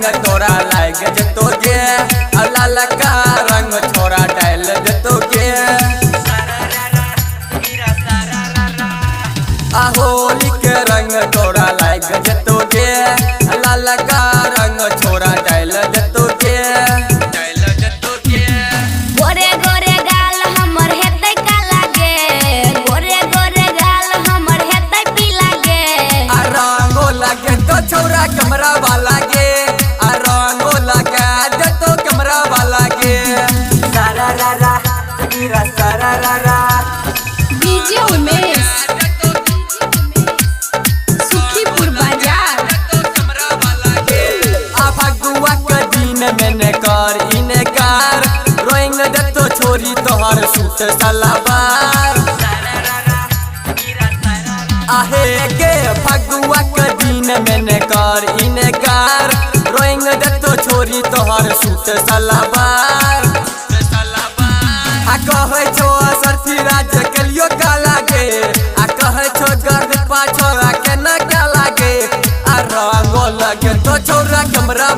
रंग तोरा लाग जतो गे लाल का रंग छोरा डाल जतो गे होली के रंग तोरा लाग जतो गे लाल का रंग छोरा डाल जतो गे गोरे गोरे गाल हमर हेतै काला गे गोरे गोरे गाल हमर हेतै पीला गे रंगो लागे तो छोरा कमरा वाला गे रंगो लागे जतो कमरा वाला गे सारा रा रा गिरा सारा रा रा डीजे उमेश सुखीपुर बाजार फगुआ के दिन मैंने कर इनकार रोइंग जतो छोरी तोहर सूट सलवार आहे के फगुआ के दिन मैंने कर इनकार रोइंग जतो छोरी तोहर सूट सलवार कहे छो सरफी राज कलियो काला गे कहे छो गर्द पाछो के न काला गे रंगो लगे तो छोरा कमरा